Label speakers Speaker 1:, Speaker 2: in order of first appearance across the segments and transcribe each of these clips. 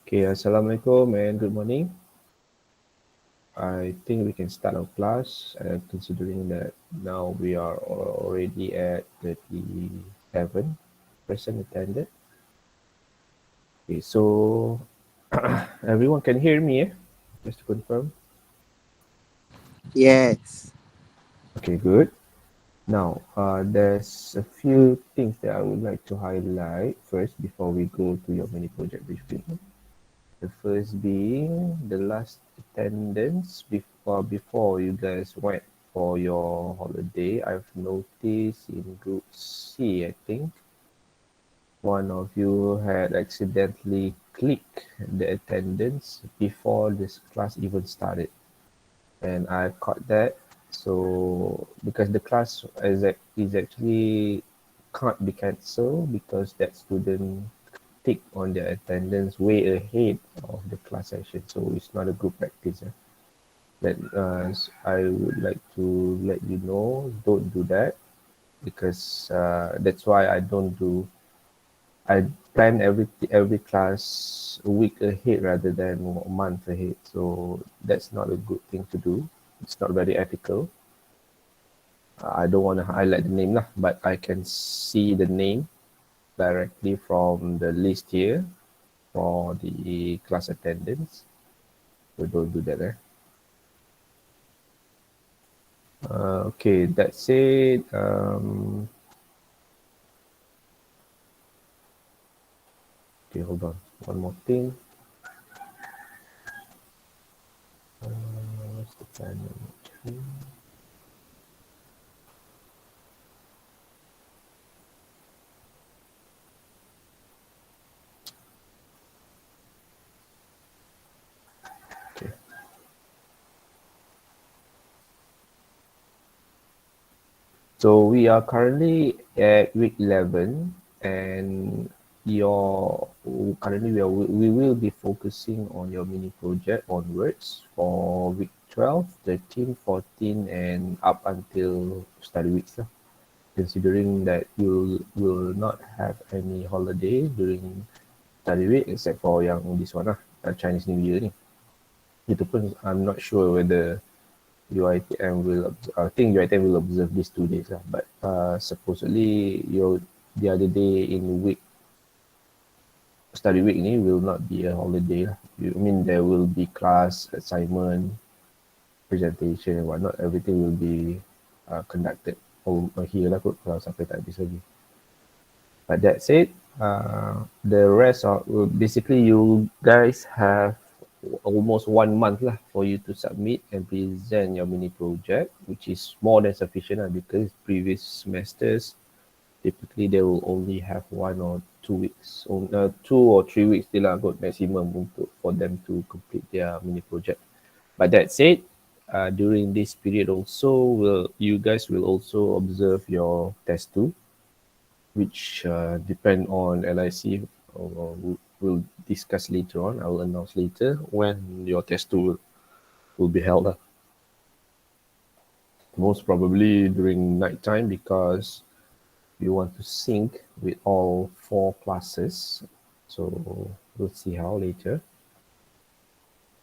Speaker 1: Okay, Assalamualaikum and good morning. I think we can start our class, considering that now we are already at 37 person attended. Okay, so everyone can hear me, eh? Just to confirm.
Speaker 2: Yes.
Speaker 1: Okay, good. Now, there's a few things that I would like to highlight first before we go to your mini project briefing. The first being the last attendance before you guys went for your holiday. I've noticed in group C, I think, one of you had accidentally clicked the attendance before this class even started. And I caught that. So because the class is actually can't be cancelled because that student tick on their attendance way ahead of the class session. So it's not a group practice. That I would like to let you know, don't do that because that's why I don't do. I plan every class a week ahead rather than a month ahead. So that's not a good thing to do. It's not very ethical. I don't want to highlight the name lah, but I can see the name directly from the list here for the class attendance. So don't do that. Okay, that's it. Okay, hold on. One more thing. What's the plan? Okay. So we are currently at week 11, and your currently we will be focusing on your mini project onwards for week 12, 13, 14, and up until study weeks. Considering that you will not have any holiday during study week except for yang this one Chinese New Year ni. Itu pun I'm not sure whether UiTM will I think UiTM will observe these 2 days lah. But supposedly the other day in week study week ni will not be a holiday lah. I mean there will be class, assignment, presentation and whatnot. Everything will be conducted here lah kot kalau sampai tak habis lagi. But that said, the rest of basically you guys have almost 1 month lah for you to submit and present your mini project, which is more than sufficient because previous semesters typically they will only have 1 or 2 weeks, 2 or 3 weeks still lah good maximum untuk for them to complete their mini project. But that said, during this period also, you guys will also observe your test 2, which depend on LIC. We'll discuss later on. I will announce later when your test 2 will be held. Most probably during night time because we want to sync with all 4 classes. So we'll see how later.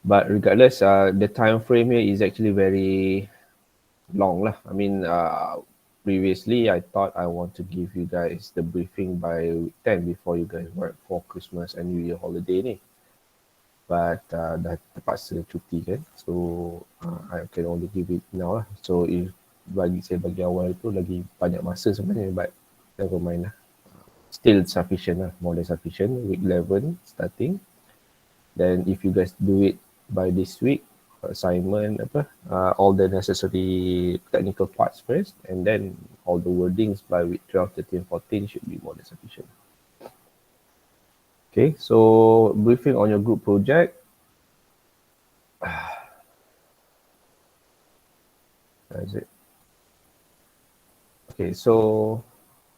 Speaker 1: But regardless, the time frame here is actually very long lah. I mean, previously I thought I want to give you guys the briefing by week 10 before you guys work for Christmas and New Year holiday ni. But dah terpaksa cuti kan. So I can only give it now lah. So if bagi awal tu lagi banyak masa sebenarnya, but never mind lah. Still sufficient lah, more than sufficient. Week 11 starting. Then if you guys do it by this week, assignment all the necessary technical parts first, and then all the wordings by week 12, 13, 14 should be more than sufficient. Okay, so briefing on your group project. That's it. Okay, so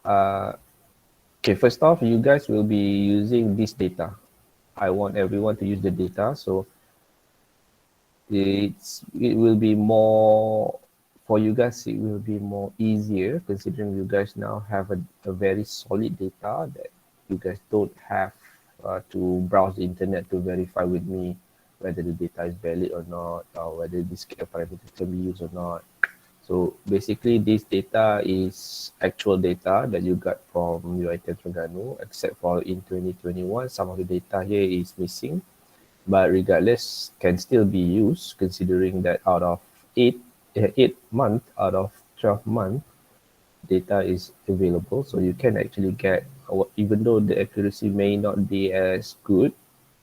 Speaker 1: okay, first off, you guys will be using this data. I want everyone to use the data, so it will be more for you guys. It will be more easier considering you guys now have a very solid data that you guys don't have to browse the internet to verify with me whether the data is valid or not, or whether this parameter can be used or not. So basically, this data is actual data that you got from your item Terengganu, except for in 2021, some of the data here is missing. But regardless, can still be used considering that out of 8 month out of 12 month data is available. So you can actually get, even though the accuracy may not be as good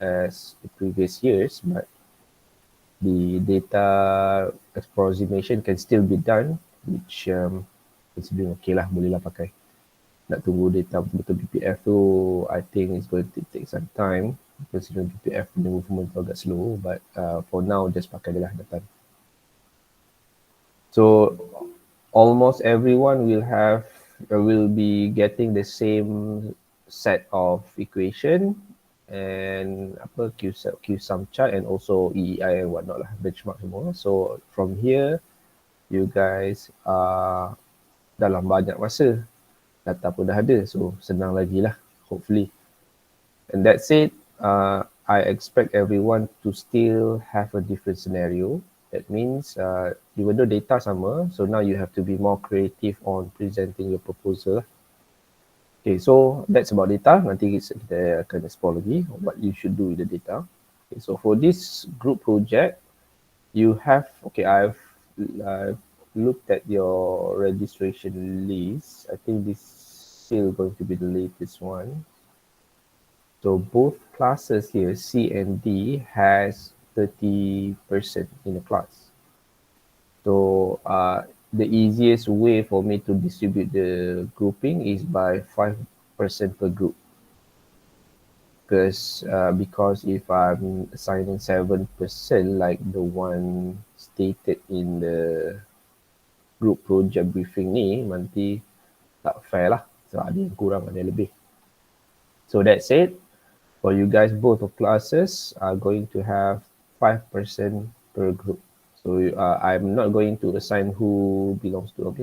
Speaker 1: as the previous years, but the data approximation can still be done, which considering okay lah, boleh lah pakai. Nak tunggu data betul-betul BPF tu, I think it's going to take some time considering BPF punya movement tu agak slow, but for now just pakai je lah data. So almost everyone will be getting the same set of equation and Q sum chart and also EEI and whatnot lah, benchmark semua. So from here you guys dalam banyak masa, data pun dah ada, so senang lagi lah, hopefully. And that's it. I expect everyone to still have a different scenario. That means even though data sama, so now you have to be more creative on presenting your proposal. Okay, so that's about data. Nanti kita akan explore lagi what you should do with the data. Okay, so for this group project, you have, okay, I've looked at your registration list. I think this is still going to be the latest one. So both classes here, C and D, has 30% in the class. So the easiest way for me to distribute the grouping is by 5% per group. Because if I'm assigning 7% like the one stated in the group project briefing ni, nanti tak fair lah. So ada yang kurang, ada yang lebih. So that's it. For you guys, both of classes are going to have 5% per group. So I'm not going to assign who belongs to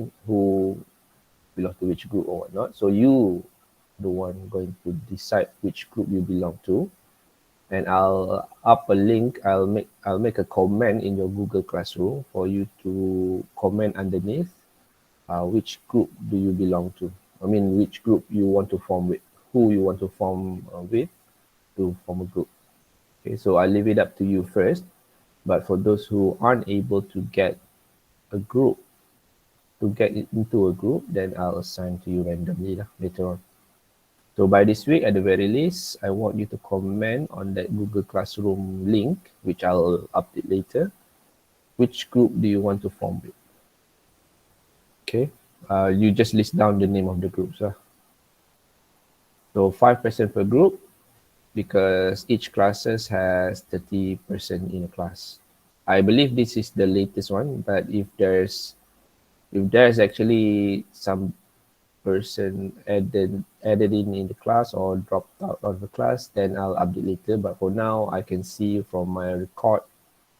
Speaker 1: which group or whatnot. So you, the one going to decide which group you belong to, and I'll up a link. I'll make a comment in your Google Classroom for you to comment underneath which group do you belong to. I mean, which group you want to form with, who you want to form with to form a group. Okay, so I'll leave it up to you first. But for those who aren't able to get a group, to get into a group, then I'll assign to you randomly later on. So by this week, at the very least, I want you to comment on that Google Classroom link, which I'll update later. Which group do you want to form with? Okay, you just list down the name of the groups. So 5% per group, because each classes has 30% in a class. I believe this is the latest one, but if there's actually some person added in the class or dropped out of the class, then I'll update later. But for now, I can see from my record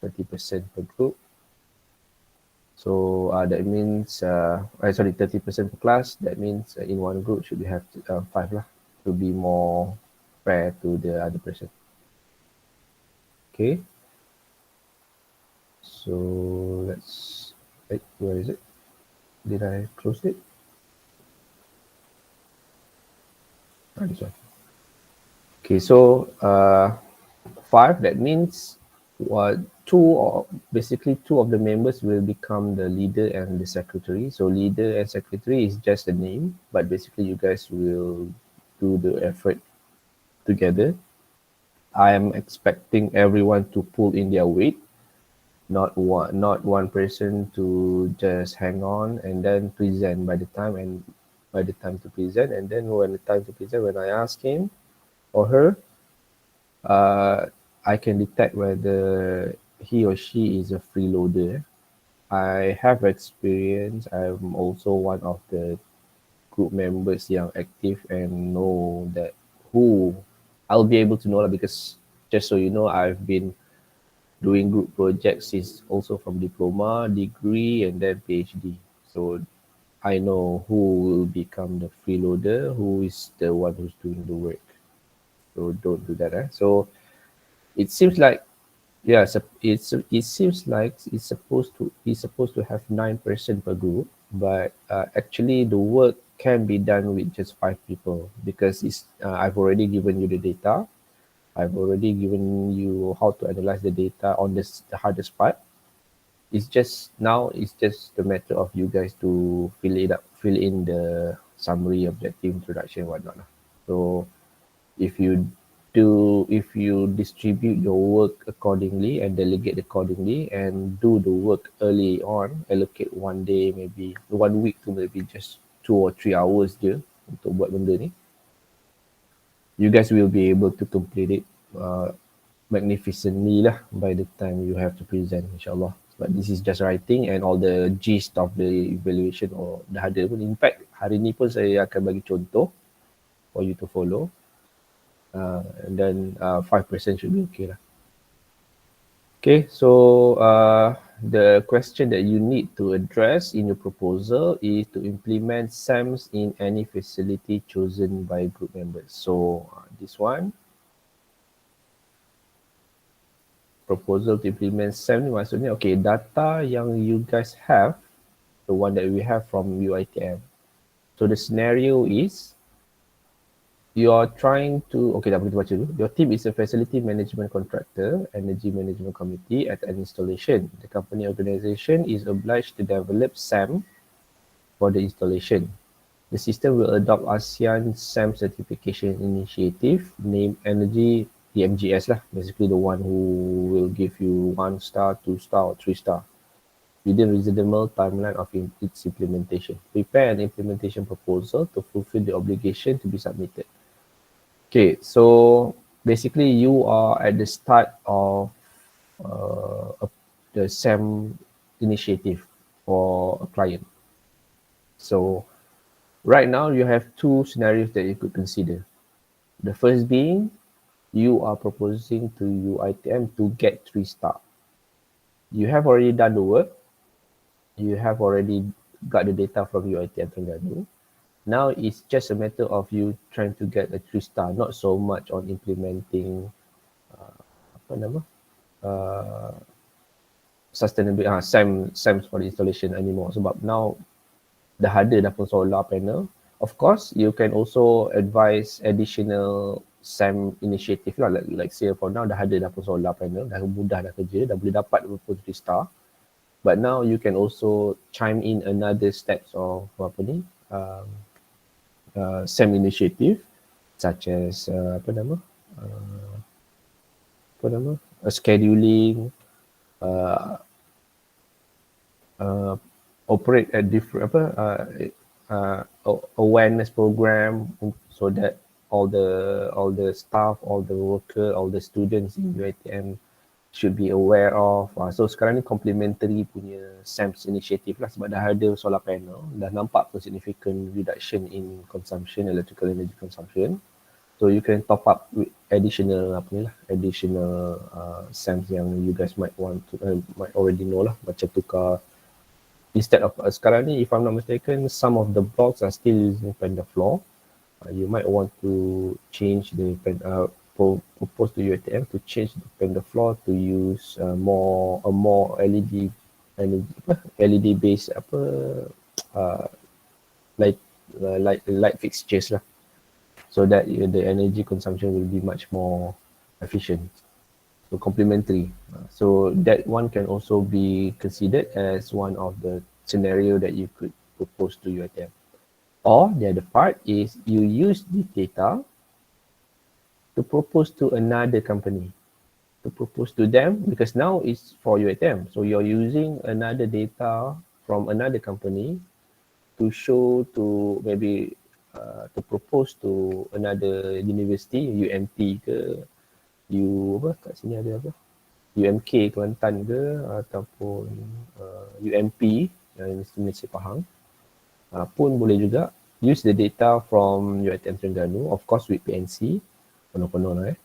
Speaker 1: 30% per group. So that means 30% per class. That means in one group should have 5 lah, to be more fair to the other person. Okay. So let's, where is it? Did I close it? This one. Okay, so 5, that means basically two of the members will become the leader and the secretary. So leader and secretary is just a name, but basically you guys will do the effort together. I am expecting everyone to pull in their weight, not one person to just hang on and then present by the time to present, and then when the time to present, when I ask him or her, I can detect whether he or she is a freeloader. I have experience. I'm also one of the group members yang active and know that who I'll be able to know, because just so you know, I've been doing group projects since also from diploma, degree, and then PhD. So I know who will become the freeloader, who is the one who's doing the work. So don't do that. So it seems like, yeah, it seems like it's supposed to have 9% per group, but actually the work can be done with just 5 people, because I've already given you the data. I've already given you how to analyze the data on the hardest part. It's just the matter of you guys to fill in the summary, objective, introduction, whatnot lah. So if you if you distribute your work accordingly and delegate accordingly and do the work early on, allocate one day, maybe 1 week to maybe just 2 or 3 hours je untuk buat benda ni, you guys will be able to complete it magnificently lah by the time you have to present, insyaAllah. But this is just writing and all the gist of the evaluation or dah ada pun. In fact, hari ni pun saya akan bagi contoh for you to follow. And then 5% should be okay lah. Okay, so the question that you need to address in your proposal is to implement SAMs in any facility chosen by group members. So this one, proposal to implement SAM ni maksudnya, okay, data yang you guys have, the one that we have from UiTM. So the scenario is, you are trying to, okay, dah boleh baca dulu. Your team is a facility management contractor, energy management committee at an installation. The company organization is obliged to develop SAM for the installation. The system will adopt ASEAN SAM certification initiative, named Energy EMGS lah, basically the one who will give you 1 star, 2 star or 3 star within reasonable timeline of its implementation. Prepare an implementation proposal to fulfill the obligation to be submitted. Okay, so basically you are at the start of the SAM initiative for a client. So right now you have 2 scenarios that you could consider. The first being, you are proposing to UiTM to get 3 star. You have already done the work. You have already got the data from UiTM Terengganu. Now it's just a matter of you trying to get a 3 star, not so much on implementing sustainable SAMs for the installation anymore. Sebab now dah ada dah pun solar panel. Of course, you can also advise additional SAM initiative lah. Like say for now dah ada dah pun solar panel, dah mudah dah kerja, dah boleh dapat pun 3 star. But now you can also chime in another steps of SAM initiative, such as scheduling, operate at different awareness program, so that all the staff, all the worker, all the students in UiTM should be aware of. So sekarang ni complementary punya SAMS initiative lah, sebab dah ada solar panel, dah nampak pun significant reduction in consumption, electrical energy consumption. So you can top up with additional SAMs yang you guys might want to might already know lah, macam tukar, instead of sekarang ni, if I'm not mistaken, some of the blocks are still using Panda floor. You might want to change the propose to UiTM to change the Panda floor to use more LED based light fixtures lah, so that the energy consumption will be much more efficient. So complementary. So that one can also be considered as one of the scenario that you could propose to UiTM. Or the other part is you use the data to propose to another company, to propose to them, because now it's for UiTM. So you're using another data from another company to show to maybe to propose to another university, UMT ke, kat sini ada apa? UMK Kelantan ke, ataupun UMP yang Universiti Pahang, pun boleh juga use the data from UiTM Terengganu, of course with PNC, penuh-penuh lah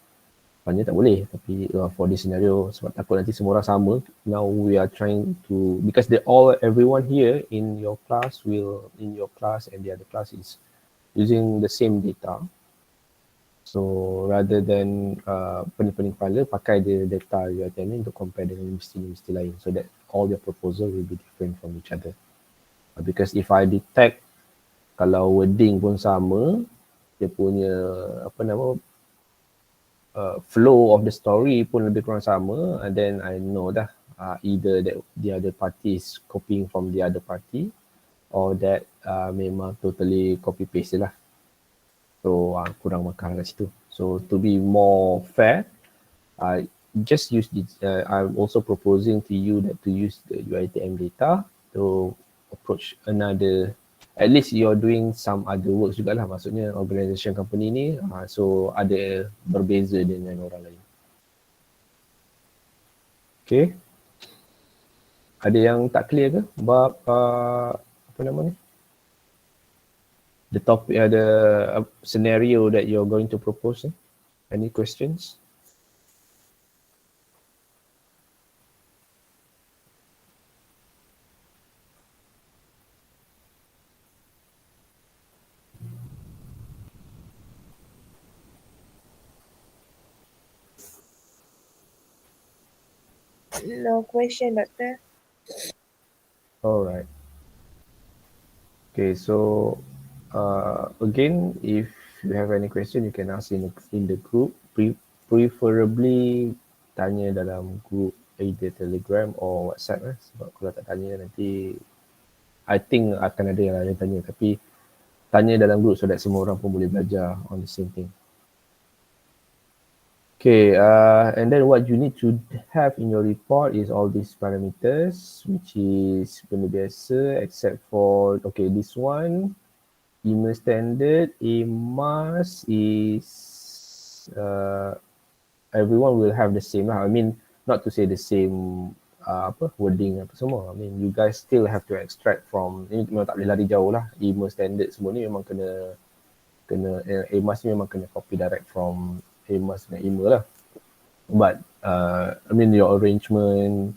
Speaker 1: Sebenarnya tak boleh, tapi for this scenario, sebab takut nanti semua orang sama. Now we are trying to, because everyone here in your class and the other class is using the same data. So rather than pening-pening kepala, pakai the data you are attending untuk compare dengan universiti-universiti lain, so that all your proposal will be different from each other. Because if I detect kalau wording pun sama, dia punya apa nama flow of the story pun lebih kurang sama, then I know dah either that the other party is copying from the other party or that memang totally copy paste lah. So kurang makar kat situ. So to be more fair, just use this. I'm also proposing to you that to use the UiTM data to approach another. At least you're doing some other works jugalah. Maksudnya organisation company ni, so ada berbeza dengan orang lain. Okay. Ada yang tak clear ke bab apa nama ni? The topic, the scenario that you're going to propose. Any questions?
Speaker 2: No question, Doctor.
Speaker 1: All right. Okay, so again, if you have any question, you can ask in the group. Preferably tanya dalam group either Telegram or WhatsApp sebab kalau tak tanya nanti I think akan ada yang lain tanya, tapi tanya dalam group so that semua orang pun boleh belajar on the same thing. Okay, and then what you need to have in your report is all these parameters, which is benda biasa except for, okay, this one, email standard, EMAS is, everyone will have the same lah. I mean, not to say the same wording apa semua. I mean, you guys still have to extract from, ini memang tak boleh lari jauh lah. Email standard semua ni memang kena EMAS ni memang kena copy direct from EMAS dengan email lah. But I mean, your arrangement,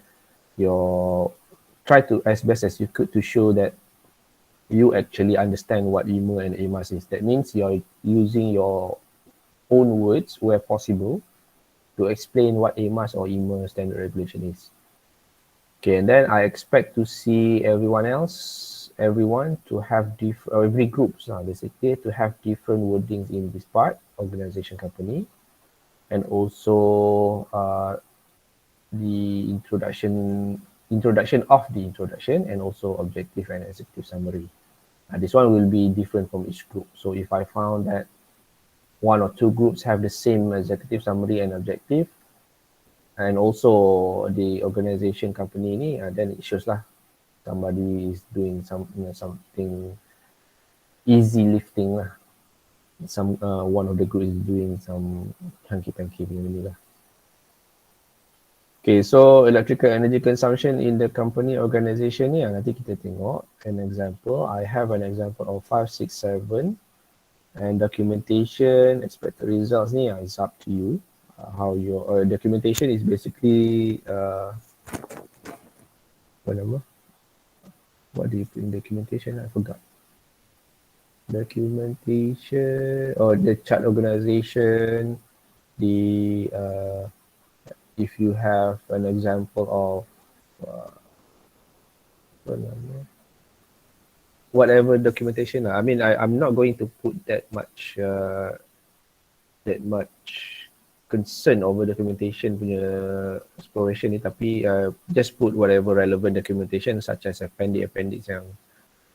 Speaker 1: try to as best as you could to show that you actually understand what email and EMAS is. That means you're using your own words where possible to explain what EMAS or email standard regulation is. Okay, and then I expect to see everyone to have every groups basically to have different wordings in this part, organization, company, and also the introduction of the introduction, and also objective and executive summary. This one will be different from each group. So if I found that one or two groups have the same executive summary and objective, and also the organization company ni, then it shows lah somebody is doing something easy lifting lah. One of the group is doing some hanky-panky punya benda lah. Okay, so electrical energy consumption in the company organization ni, nanti kita tengok an example. I have an example of 5, 6, 7, and documentation, expected results ni is up to you. How your documentation is basically what do you put in documentation? I forgot. Documentation or the chart organization, the if you have an example of whatever documentation. I mean, I'm not going to put that much concern over documentation punya exploration ni, tapi just put whatever relevant documentation such as appendix yang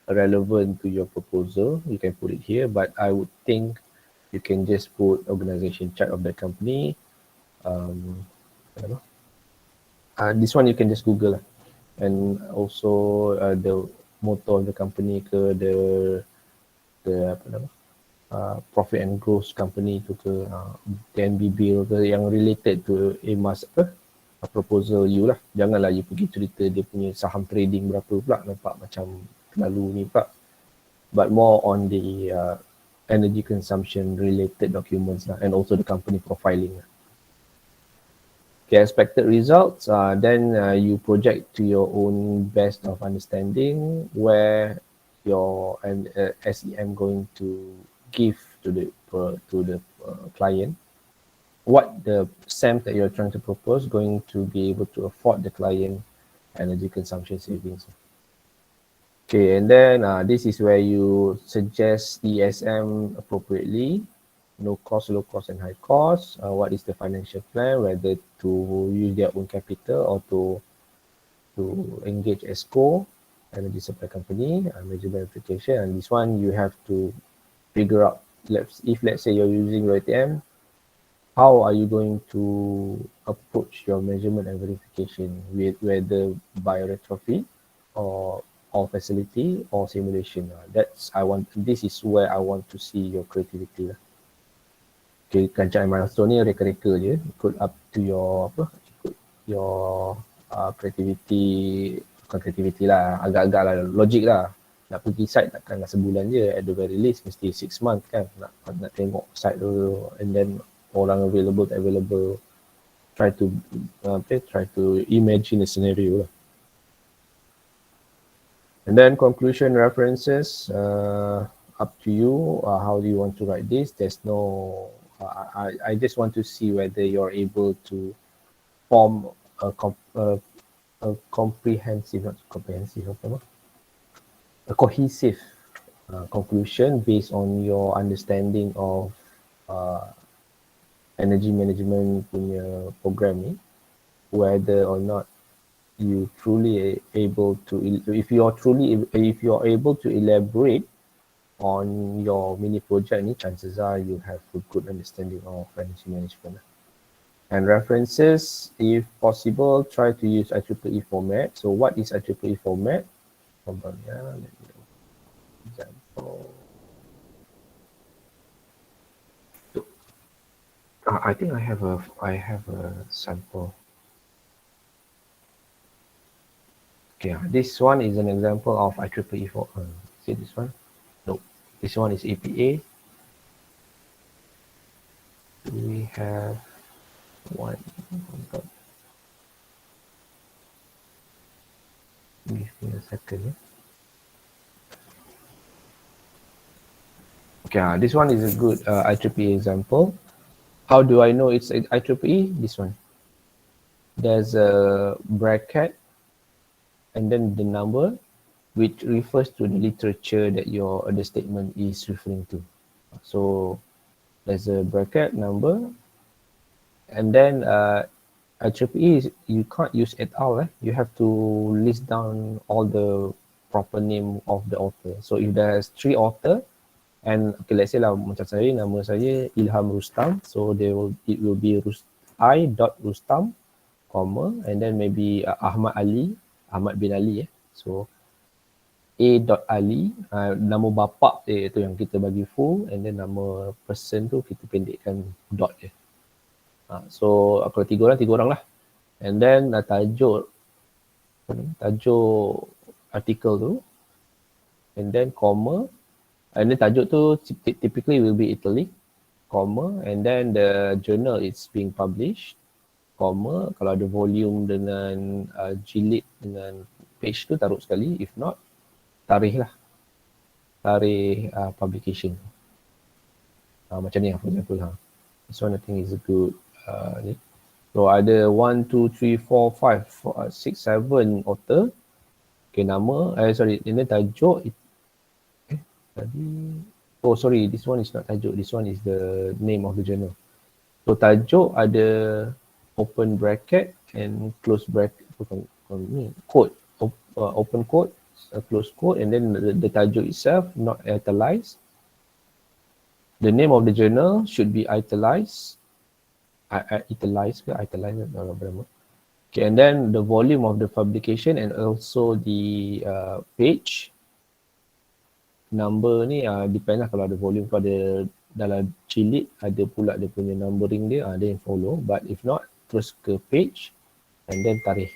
Speaker 1: relevant to your proposal. You can put it here, but I would think you can just put organization chart of the company. This one you can just Google lah. And also the motto of the company ke, the profit and growth company tu ke, TNB ke, yang related to EMAS proposal you lah. Janganlah you pergi cerita dia punya saham trading berapa pula, nampak macam terlalu ni pula. But more on the energy consumption related documents lah, and also the company profiling lah. Okay, expected results, then you project to your own best of understanding where your SEM going to give to the client, what the SAM that you're trying to propose going to be able to afford the client energy consumption savings. Okay, and then this is where you suggest ESM appropriately. No cost, low cost, and high cost. What is the financial plan? Whether to use their own capital or to engage ESCO, energy supply company, major verification. And this one you have to figure out. Let's say you're using ROTM, how are you going to approach your measurement and verification, with whether by retrofit or facility or simulation? This is where I want to see your creativity lah. Okay, kerajaan milestone ni reka-reka je, ikut up to your ikut your creativity, bukan creativity lah, agak-agak lah, logik lah. Nak pergi site takkanlah sebulan je, at the very least mesti 6 months kan, nak tengok site dulu, and then orang available try to imagine a scenario lah. And then conclusion references, up to you, how do you want to write this? There's no, I just want to see whether you're able to form a comprehensive, not comprehensive, a cohesive conclusion based on your understanding of energy management punya program ni, whether or not you truly able to, if you're able to elaborate on your mini project ni, chances are you have a good understanding of energy management. And references, if possible, try to use IEEE format. So what is IEEE format? Hold on, yeah, let me example. I think I have a sample. Okay, this one is an example of IEEE for. See this one? No, this one is APA. We have one. Give me a second. Yeah? Okay, this one is a good IEEE example. How do I know it's IEEE? This one. There's a bracket and then the number, which refers to the literature that your understatement is referring to. So there's a bracket number, and then IEEE is, you can't use et al. You have to list down all the proper name of the author. So if there's 3 author, and okay, let's say lah, macam saya, nama saya Ilham Rustam, so it will be I.Rustam, comma, and then maybe Ahmad bin Ali. So A.Ali, nama bapak dia tu yang kita bagi full, and then nama person tu kita pendekkan dot je. So kalau 3 orang lah. And then tajuk artikel tu, and then comma, and then tajuk tu typically will be italic, comma, and then the journal it's being published, comma, kalau ada volume dengan jilid dengan page tu taruh sekali, if not tarikh publication. Macam ni lah, for example. This one I think is a good ni. So ada 1, 2, 3, 4, 5, 6, 7 author. Okay, nama, ini tajuk. This one is not tajuk, this one is the name of the journal. So tajuk ada open bracket and close bracket, quote, open quote, close quote, and then the tajuk itself not italicized. The name of the journal should be italicized. Okay, and then the volume of the publication and also the page number ni depend lah, kalau ada volume pada dalam jilid ada pula dia punya numbering dia, ada yang follow, but if not terus ke page and then tarikh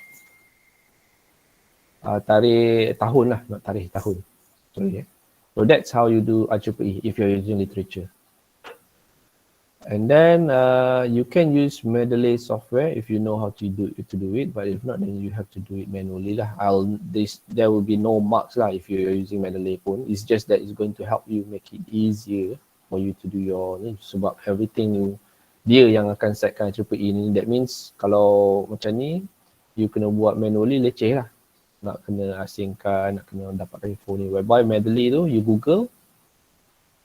Speaker 1: tahun lah, not tarikh tahun. Sorry. So that's how you do IEEE if you're using literature. And then you can use Mendeley software if you know how to do it, but if not, then you have to do it manually lah. There will be no marks lah if you're using Mendeley pun. It's just that it's going to help you make it easier for you to do your ni, sebab everything dia yang akan setkan IEEE ni. That means kalau macam ni, you kena buat manually leceh lah. Nak kena asingkan, nak kena dapat info ni. Whereby Mendeley tu, you Google,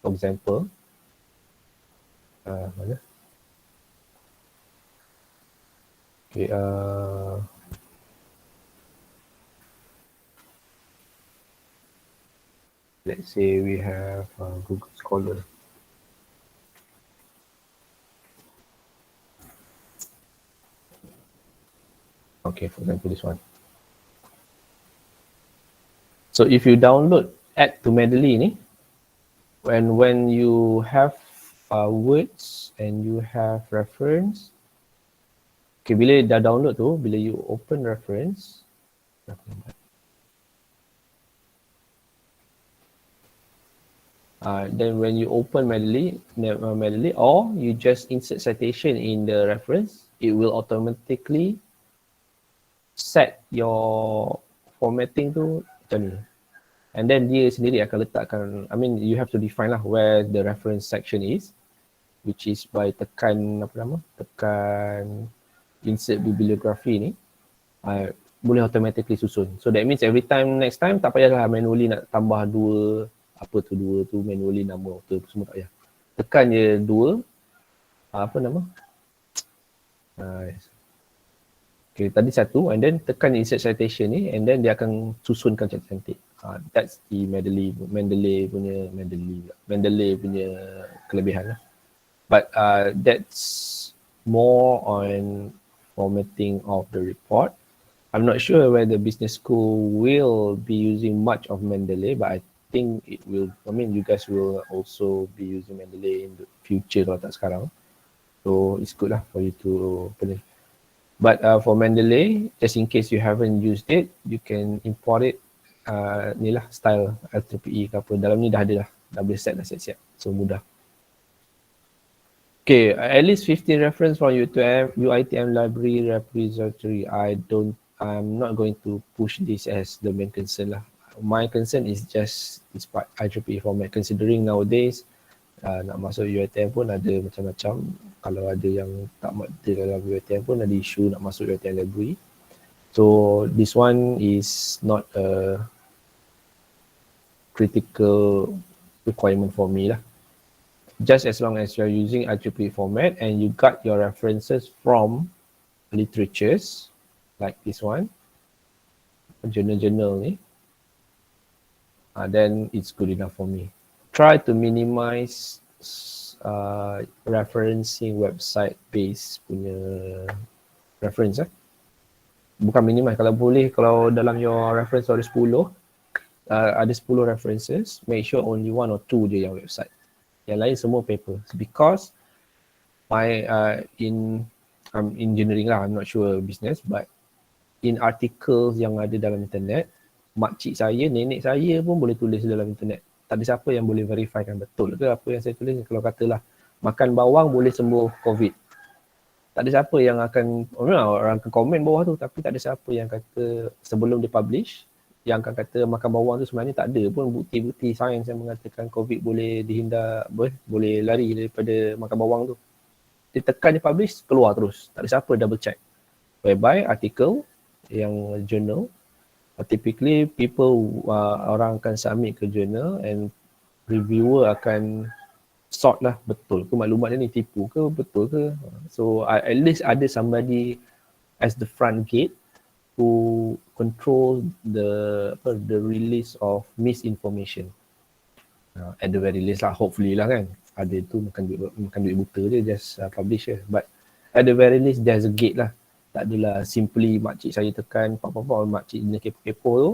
Speaker 1: for example, mana? Okay, let's say we have Google Scholar. Okay, for example, this one. So if you download add to Mendeley ni, when you have words and you have reference, okay, bila dah download tu, bila you open reference, then when you open Mendeley, or you just insert citation in the reference, it will automatically set your formatting tu macam ni. And then dia sendiri akan letakkan, I mean you have to define lah where the reference section is, which is by tekan tekan insert bibliography ni, boleh automatically susun. So that means every time, next time tak payahlah manually nak tambah dua manually nama author semua tak payah. Tekan je dua, yes. Okay, tadi satu, and then tekan insert citation ni, and then dia akan susunkan cantik-cantik. That's the Mendeley punya kelebihan lah. But that's more on formatting of the report. I'm not sure whether business school will be using much of Mendeley, but I think it will. I mean, you guys will also be using Mendeley in the future kalau tak sekarang. So it's good lah for you to open it. But for Mendeley, just in case you haven't used it, you can import it. Ni lah style IEEE ke apa. Dalam ni dah ada lah. Dah boleh set dah siap-siap. So mudah. Okay, at least 15 reference from UiTM library repository. I'm not going to push this as the main concern lah. My concern is just this part IEEE format. Considering nowadays, nak masuk UiTM pun ada macam-macam. Kalau ada yang tak ada dalam UiTM pun ada isu nak masuk UiTM library. So this one is not a critical requirement for me lah. Just as long as you're using IEEE format and you got your references from literatures like this one, journal ni, then it's good enough for me. Try to minimize referencing website based punya reference. Bukan minimize, kalau boleh, kalau dalam your reference ada 10, ada 10 references, make sure only 1 or 2 je yang website. Yang lain semua paper. Because in engineering lah, I'm not sure business, but in articles yang ada dalam internet, makcik saya, nenek saya pun boleh tulis dalam internet. Tak ada siapa yang boleh verifikan betul ke apa yang saya tulis. Kalau katalah makan bawang boleh sembuh COVID, tak ada siapa yang akan, orang akan komen bawah tu, tapi tak ada siapa yang kata sebelum dia publish, yang akan kata makan bawang tu sebenarnya tak ada pun bukti-bukti sains yang mengatakan COVID boleh dihindar, boleh lari daripada makan bawang tu. Dia tekan dia publish, keluar terus. Tak ada siapa double check. Whereby artikel yang journal, typically people, orang akan submit ke journal and reviewer akan sort lah betul ke maklumat ni tipu ke betul ke. So at least ada somebody as the front gate who control the release of misinformation. At the very least lah, hopefully lah kan. Ada tu makan duit buta je, just publish je. But at the very least there's a gate lah. Tak adalah simply makcik saya tekan apa-apa makcik jenis kepo-kepo tu.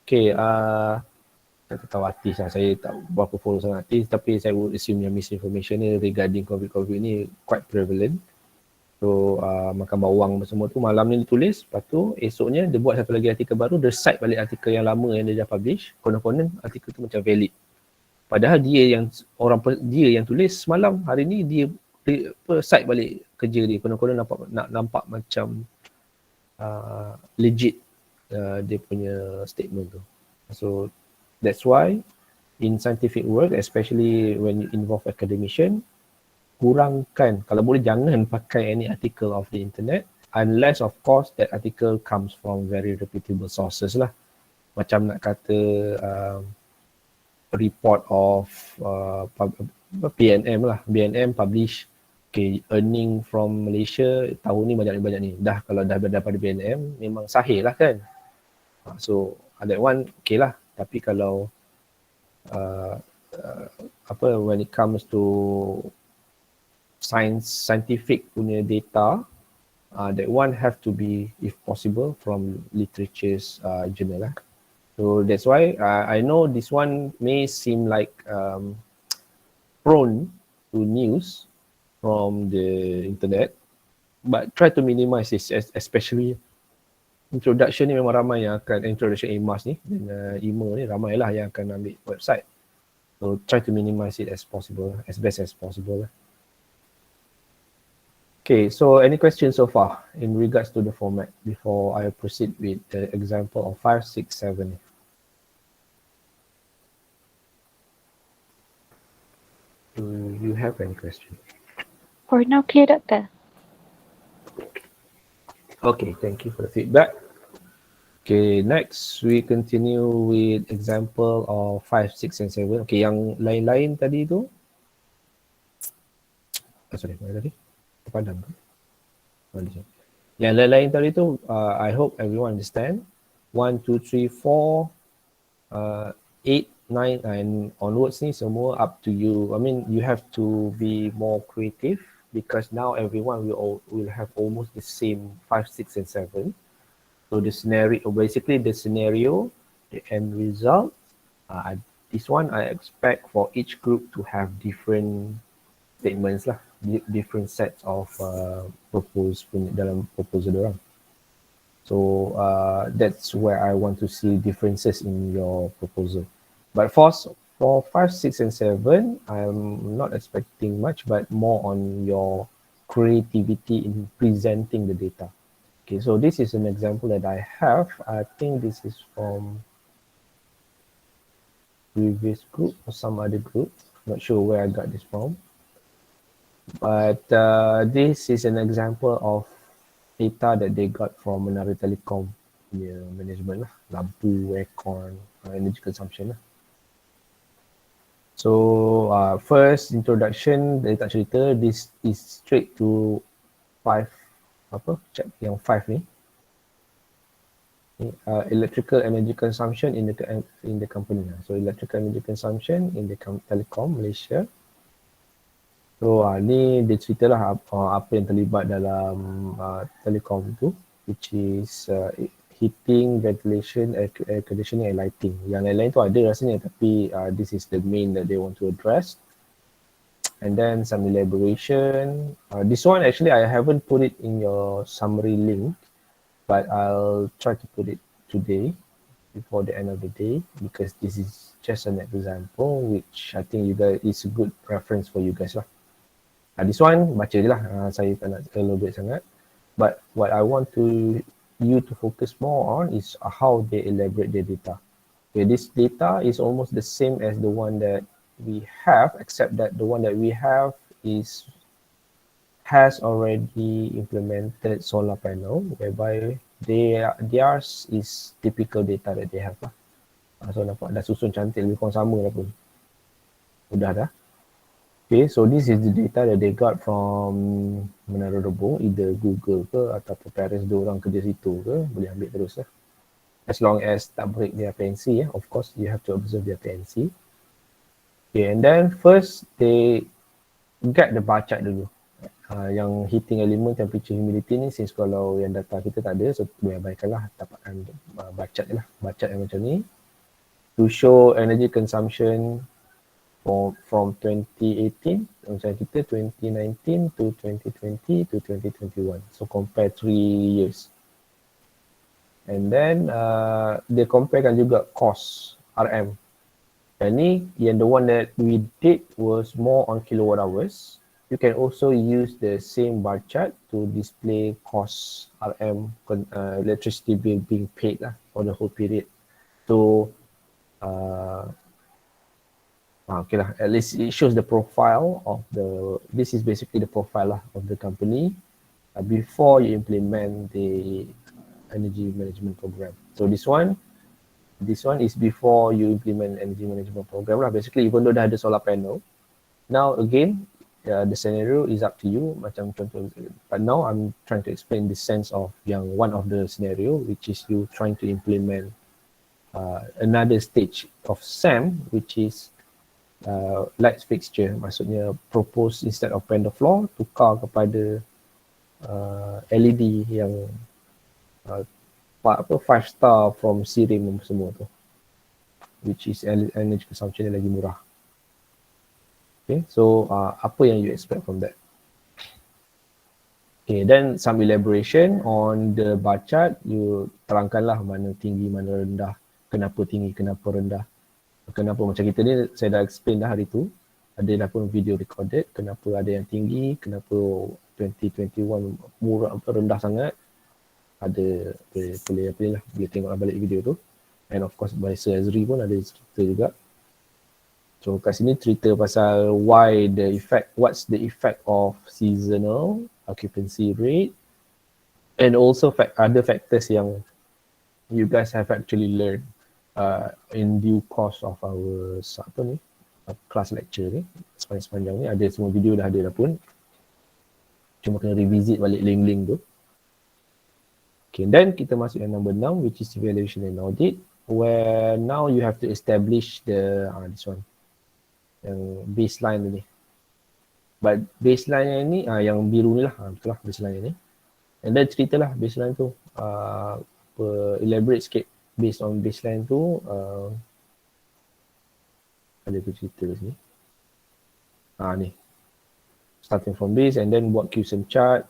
Speaker 1: Okay, saya tak tahu artis lah, saya tak berapa follow sangat artis, tapi saya would assume yang misinformation ni regarding COVID ni quite prevalent. So makan bawang semua tu malam ni ditulis, lepas tu esoknya dia buat satu lagi artikel baru, dia cite balik artikel yang lama yang dia dah publish, konon-konon artikel tu macam valid. Padahal dia yang tulis semalam, hari ni dia cite balik kerja dia, konon-konon nampak macam legit dia punya statement tu. So that's why in scientific work, especially when you involve academician, kurangkan, kalau boleh jangan pakai any article of the internet, unless of course that article comes from very reputable sources lah. Macam nak kata report of PNM lah, BNM publish, okay, earning from Malaysia tahun ni banyak ni. Dah kalau dah daripada BNM memang sahih lah kan. So that one okay lah. Tapi kalau when it comes to scientific punya data, that one have to be, if possible, from literature's journal lah. So that's why I know this one may seem like prone to news from the internet, but try to minimize this, especially introduction ni memang ramai yang akan, introduction EMAS ni dan EMA ni ramailah yang akan ambil website. So try to minimize it as possible, as best as possible. Okay, so any questions so far in regards to the format before I proceed with the example of 5, 6, 7? Do you have any question?
Speaker 3: For now, clear, Doctor.
Speaker 1: Okay, thank you for the feedback. Okay, next we continue with example of 5, 6 and 7. Okay, yang lain-lain tadi tu. Sorry, mana tadi? Padam ke? Yang lain-lain tadi tu, I hope everyone understand. 1, 2, 3, 4, 8, 9 and onwards ni semua up to you. I mean, you have to be more creative because now everyone will have almost the same 5, 6 and 7. So the scenario, basically the scenario, the end result, this one I expect for each group to have different statements lah, different sets of proposed dalam proposal dorang. So that's where I want to see differences in your proposal. But for 5, 6 and 7, I'm not expecting much, but more on your creativity in presenting the data. Okay, so this is an example that I have. I think this is from previous group or some other group. Not sure where I got this from. But this is an example of data that they got from Menara Telecom management lah. Lampu, aircon, energy consumption lah. So first introduction, dia tak cerita, this is straight to 5, check yang 5 ni. Electrical energy consumption in the company. So electrical energy consumption in the telecom Malaysia. So ni dia ceritalah apa yang terlibat dalam telekom tu, which is heating, ventilation, air conditioning and lighting. Yang lain-lain tu ada rasanya, tapi this is the main that they want to address. And then some elaboration. This one actually I haven't put it in your summary link, but I'll try to put it today before the end of the day because this is just an example which I think you guys is a good reference for you guys lah. This one baca je lah, saya tak nak elaborate sangat. But what I want you to focus more on is how they elaborate their data. Okay, this data is almost the same as the one that we have, except that the one that we have has already implemented solar panel, whereby theirs is typical data that they have lah. So nampak dah susun cantik, lebih kurang sama lah pun. Udah dah. Okay, so this is the data that they got from Menara Rebung, either Google ke ataupun parents diorang kerja situ ke, boleh ambil terus lah. As long as tak break their PNC, of course you have to observe their PNC. Okay, and then first they get the bar chart dulu. Yang heating element, temperature, humidity ni, since kalau yang data kita tak ada, so boleh abaikanlah, dapatkan bar chart je lah. Bar chart yang macam ni. To show energy consumption from 2018, macam kita 2019 to 2020 to 2021. So compare 3 years. And then dia comparekan juga cost RM. Dan ni yang the one that we did was more on kilowatt hours. You can also use the same bar chart to display cost RM, electricity bill being paid lah for the whole period. So Okay lah, at least it shows the profile of the, this is basically the profile lah of the company before you implement the energy management program. So this one is before you implement energy management program lah. Basically, even though dah ada solar panel, now again, the scenario is up to you. Macam contoh, but now I'm trying to explain the sense of yang one of the scenario, which is you trying to implement another stage of SAM, which is light fixture. Maksudnya propose instead of panel floor, tukar kepada LED yang 5 star from Sirim semua tu, which is energy consumption yang lagi murah. Okay, so apa yang you expect from that? Okay, then some elaboration on the bar chart, you terangkanlah mana tinggi, mana rendah, kenapa tinggi, kenapa rendah. Kenapa macam kita ni, saya dah explain dah hari tu, ada dah pun video recorded, kenapa ada yang tinggi, kenapa 2021 murah, rendah sangat. Ada, boleh tengok balik video tu. And of course by Sir Azri pun ada cerita juga. So kat sini cerita pasal why the effect, what's the effect of seasonal occupancy rate, and also other factors yang you guys have actually learned in due course of our class lecture ni, sepanjang ni ada semua video dah ada dah pun, cuma kena revisit balik link-link tu. Okay, then kita masuk yang number 6, which is evaluation and audit, where now you have to establish the this one, yang baseline ni. But baseline yang ni, yang biru ni lah, betul lah baseline ni. And then ceritalah baseline tu, elaborate sikit based on baseline tu. Ada tu cerita kat sini. Ni. Starting from this and then buat Q-sum chart,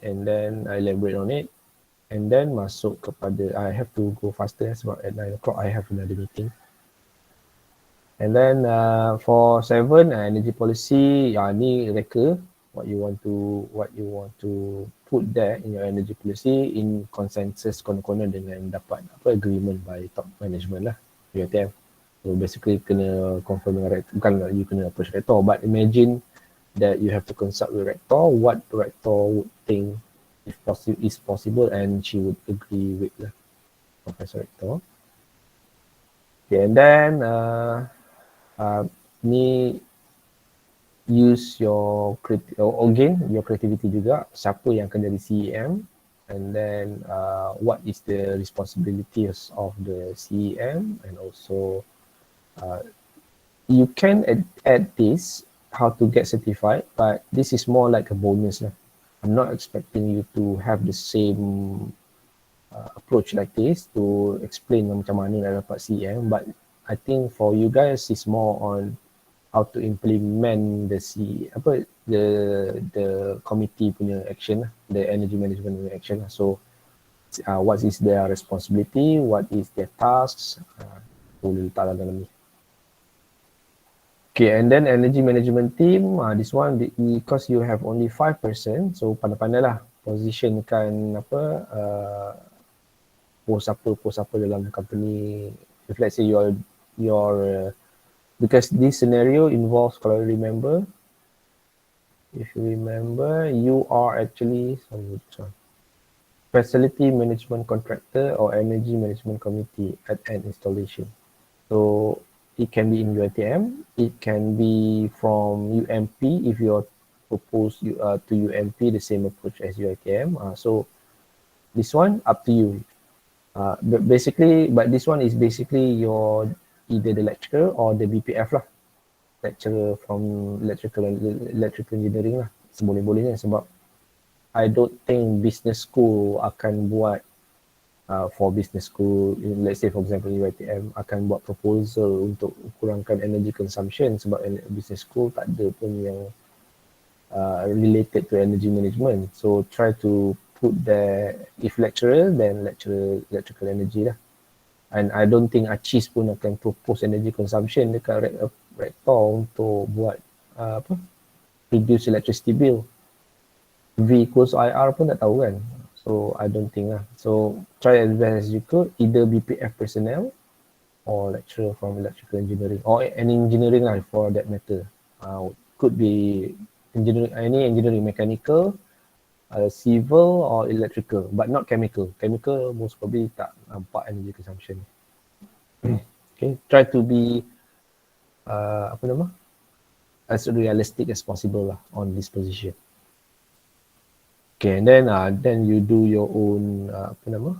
Speaker 1: and then I elaborate on it. And then masuk kepada, I have to go faster sebab at 9 o'clock I have another meeting. And then for 7, energy policy, ni reka what you want to put there in your energy policy in consensus konon-konon dengan dapat agreement by top management lah, UiTM. So basically kena confirm dengan rector, bukan you kena approach rector, but imagine that you have to consult with rector, what the rector would think is possible and she would agree with the professor rector. Okay, and then ni use your creativity juga, siapa yang akan jadi CEM, and then what is the responsibilities of the CEM, and also you can add this, how to get certified, but this is more like a bonus lah. I'm not expecting you to have the same approach like this to explain macam mana nak dapat CEM, but I think for you guys it's more on how to implement the committee punya action, the energy management punya action. So what is their responsibility, what is their tasks, boleh letak dalam ni. Okay, and then energy management team, this one because you have only 5%, so pandai-pandai lah positionkan post apa dalam company. If let's say your because this scenario involves, kalau you remember, you are actually facility management contractor or energy management committee at an installation. So it can be in UiTM, it can be from UMP if you propose to UMP the same approach as UiTM. So this one up to you. But this one is basically your either the lecturer or the BPF lah, lecturer from electrical engineering lah, seboleh-bolehnya, sebab I don't think business school akan buat for business school, let's say for example UiTM akan buat proposal untuk kurangkan energy consumption, sebab business school tak ada pun yang related to energy management. So try to put there, if lecturer, then lecturer electrical energy lah. And I don't think ACIS pun akan propose energy consumption dekat rector untuk buat reduce electricity bill. V equals IR pun tak tahu kan. So I don't think lah. So try as best as you could, either BPF personnel or lecturer from electrical engineering or any engineering lah for that matter. Could be engineering, any engineering, mechanical, civil or electrical, but not chemical. Chemical most probably tak nampak energy consumption. Okay, try to be apa nama, as realistic as possible lah on this position. Okay, and then you do your own apa nama,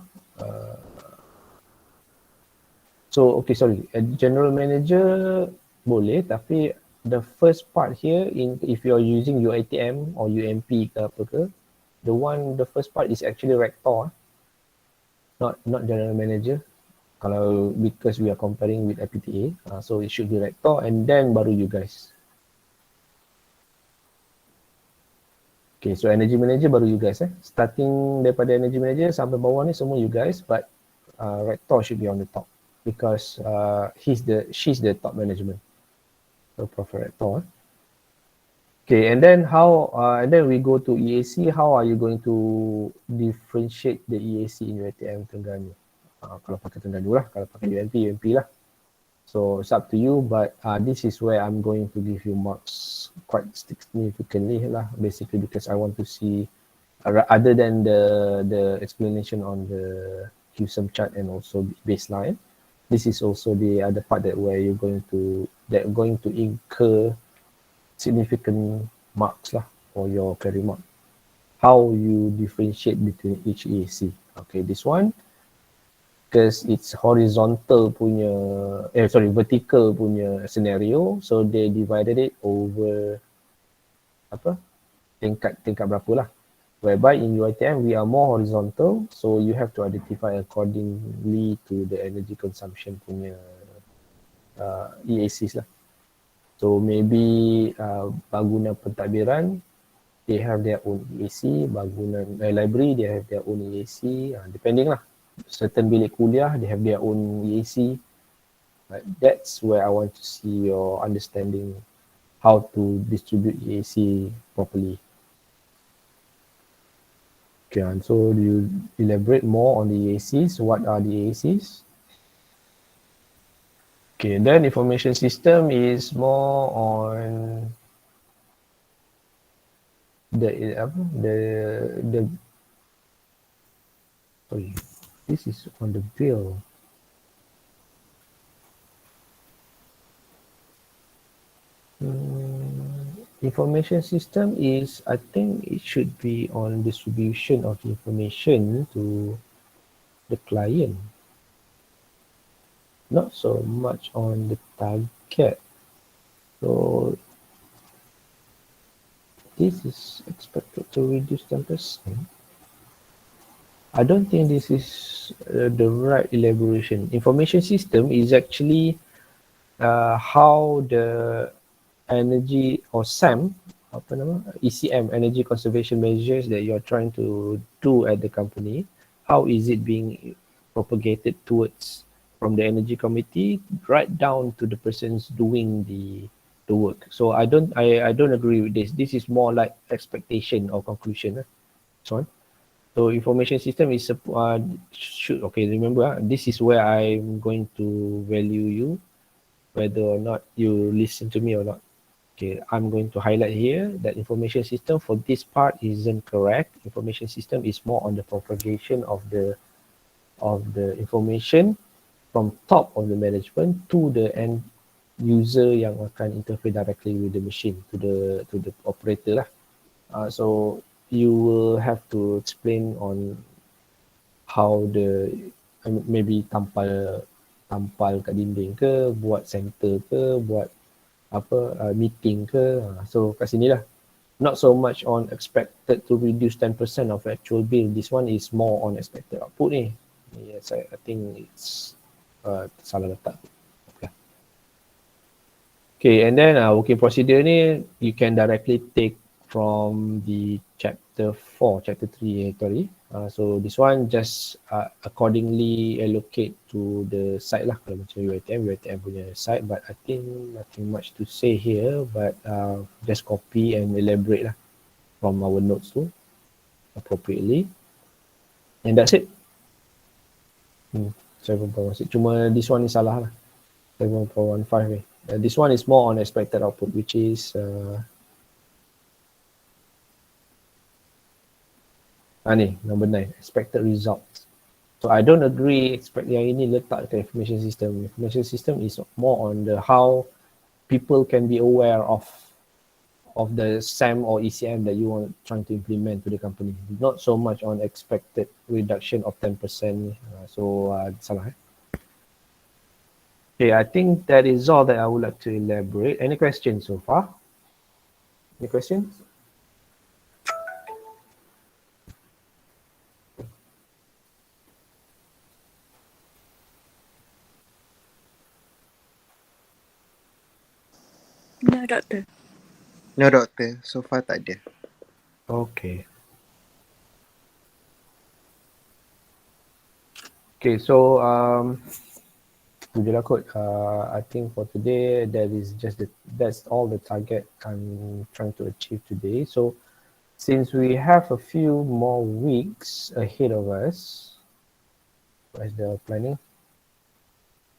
Speaker 1: so okay, sorry, general manager boleh, tapi the first part here, if you're using your ATM or UMP ke apa ke, the first part is actually rector, not general manager. Kalau because we are comparing with IPTA, so it should be rector and then baru you guys. Okay, so energy manager baru you guys starting daripada energy manager sampai bawah ni semua you guys, but rector should be on the top because she's the top management. So Prof Rector. Okay, and then and then we go to EAC. How are you going to differentiate the EAC in UiTM Terengganu? Kalau pakai Terengganu lah, kalau pakai UMP lah. So it's up to you, but this is where I'm going to give you marks quite significantly lah, basically because I want to see, other than the explanation on the QSUM chart and also baseline, this is also the other part that where you're going to incur significant marks lah for your credit mark. How you differentiate between each EAC. Okay, this one, because it's horizontal punya, vertical punya scenario, so they divided it over tingkat berapa lah. Whereby in UiTM we are more horizontal, so you have to identify accordingly to the energy consumption punya EACs lah. So maybe bangunan pentadbiran, they have their own EAC, bangunan library, they have their own EAC, depending lah. Certain bilik kuliah, they have their own EAC. That's where I want to see your understanding how to distribute EAC properly. Okay, and so do you elaborate more on the EACs? What are the EACs? Okay, then information system is more on sorry, this is on the bill. Information system is, I think it should be on distribution of information to the client, not so much on the target. So this is expected to reduce 10%. I don't think this is the right elaboration. Information system is actually how the energy or SAM, ECM, energy conservation measures that you're trying to do at the company, how is it being propagated towards from the energy committee right down to the persons doing the work. So I don't agree with this. This is more like expectation or conclusion. So information system is remember, this is where I'm going to value you, whether or not you listen to me or not. Okay, I'm going to highlight here that information system for this part isn't correct. Information system is more on the propagation of the information from top of the management to the end user yang akan interface directly with the machine, to the operator lah. So you will have to explain on how maybe tampal kat dinding ke, buat center ke, buat meeting ke. So kat sini lah. Not so much on expected to reduce 10% of actual bill. This one is more on expected output ni. Yes, I think it's salah letak. Okay, and then working procedure ni you can directly take from the chapter 4, chapter 3 tadi. So this one just accordingly allocate to the site lah. Kalau macam UiTM punya site, but I think nothing much to say here, but just copy and elaborate lah from our notes tu appropriately. And that's it. 7.16. Cuma this one is salah lah. 7.15. This one is more on expected output, which is ni, number 9, expected results. So I don't agree yang ini letak ke information system. Information system is more on the how people can be aware of the SAM or ECM that you want trying to implement to the company. Not so much on expected reduction of 10%. Salah. Okay, I think that is all that I would like to elaborate. Any questions so far? Any questions?
Speaker 2: No, Doctor.
Speaker 4: No, Doktor. So far tak ada.
Speaker 1: Okay. Okay, so I think for today that's all the target I'm trying to achieve today. So since we have a few more weeks ahead of us, as the planning,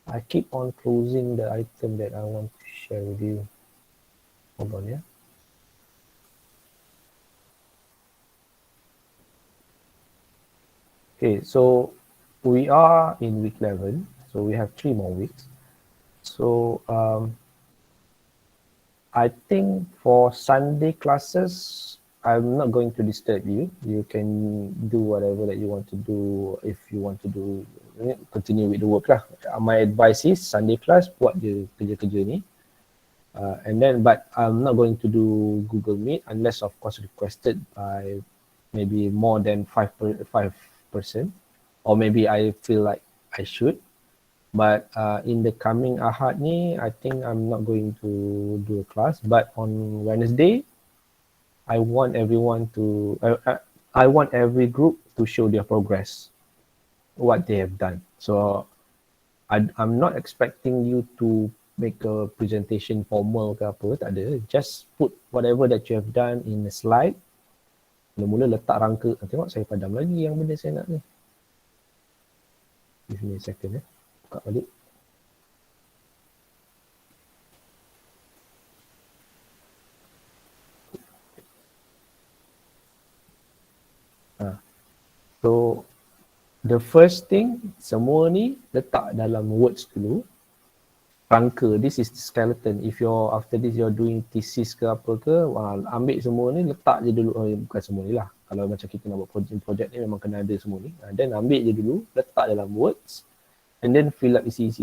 Speaker 1: I keep on closing the item that I want to share with you. Hold on, yeah. Okay, so we are in week 11, so we have 3 more weeks. So I think for Sunday classes, I'm not going to disturb you. You can do whatever that you want to do. If you want to do, continue with the work lah. My advice is Sunday class, buat je kerja-kerja ni. And then, but I'm not going to do Google Meet unless of course requested by maybe more than 5%, or maybe I feel like I should. But in the coming Ahad ni, I think I'm not going to do a class. But on Wednesday, I want everyone to, I want every group to show their progress, what they have done. So I'm not expecting you to make a presentation formal ke apa, tak ada. Just put whatever that you have done in a slide. Mula-mula letak rangka. Tengok saya padam lagi yang benda saya nak ni. Give me a second ya. Buka balik. So the first thing, semua ni letak dalam words dulu. Rangka, this is the skeleton. If you're after this you're doing thesis ke apa ke, ambil semua ni letak je dulu. Bukan semua ni lah. Kalau macam kita nak buat projek ni memang kena ada semua ni. Then ambil je dulu, letak dalam words, and then fill up isi.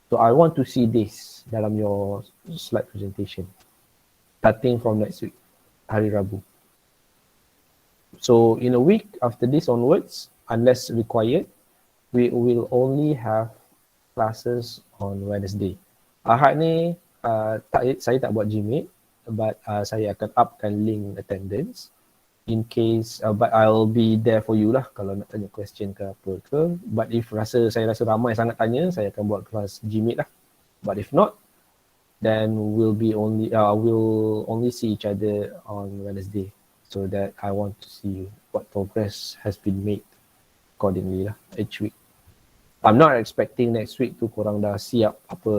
Speaker 1: So I want to see this dalam your slide presentation. Starting from next week, hari Rabu. So in a week after this onwards, unless required, we will only have classes on Wednesday. Ahad ni saya tak buat Gmeet, but saya akan upkan link attendance in case, but I'll be there for you lah kalau nak tanya question ke apa ke. But if saya rasa ramai sangat tanya, saya akan buat kelas Gmeet lah. But if not, then we'll only see each other on Wednesday. So that I want to see what progress has been made accordingly lah each week. I'm not expecting next week tu korang dah siap apa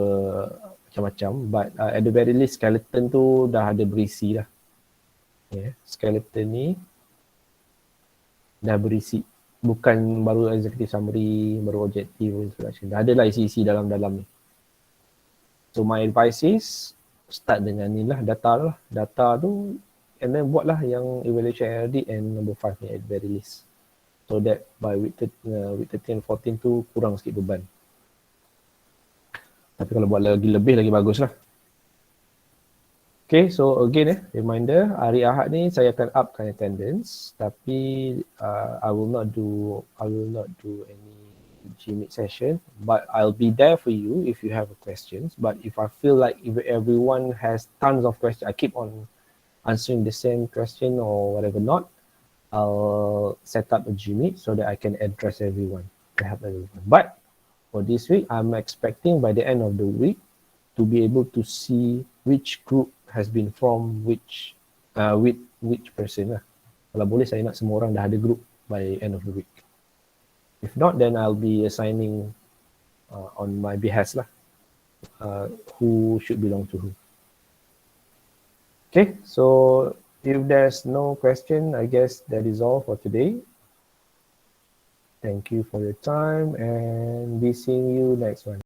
Speaker 1: macam-macam, but at the very least skeleton tu dah ada berisi dah. Yeah, skeleton ni dah berisi. Bukan baru executive summary, baru objective introduction. Dah ada lah isi-isi dalam-dalam ni. So my advice is start dengan ni lah, data lah. Data tu, and then buatlah yang evaluation RD and number 5 ni at very least. So that by week 13 and 14 tu kurang sikit beban. Tapi kalau buat lebih lagi bagus lah. Okay, so again reminder, hari Ahad ni saya akan upkan attendance. Tapi I will not do any Gmeet session. But I'll be there for you if you have questions. But if I feel like if everyone has tons of questions, I keep on answering the same question or whatever not, I'll set up a Gmeet so that I can address everyone, to help everyone. But for this week, I'm expecting by the end of the week to be able to see which group has been formed, with which person lah. Kalau boleh saya nak semua orang dah ada group by end of the week. If not, then I'll be assigning on my behest lah, who should belong to who. Okay, so if there's no question, I guess that is all for today. Thank you for your time and be seeing you next one.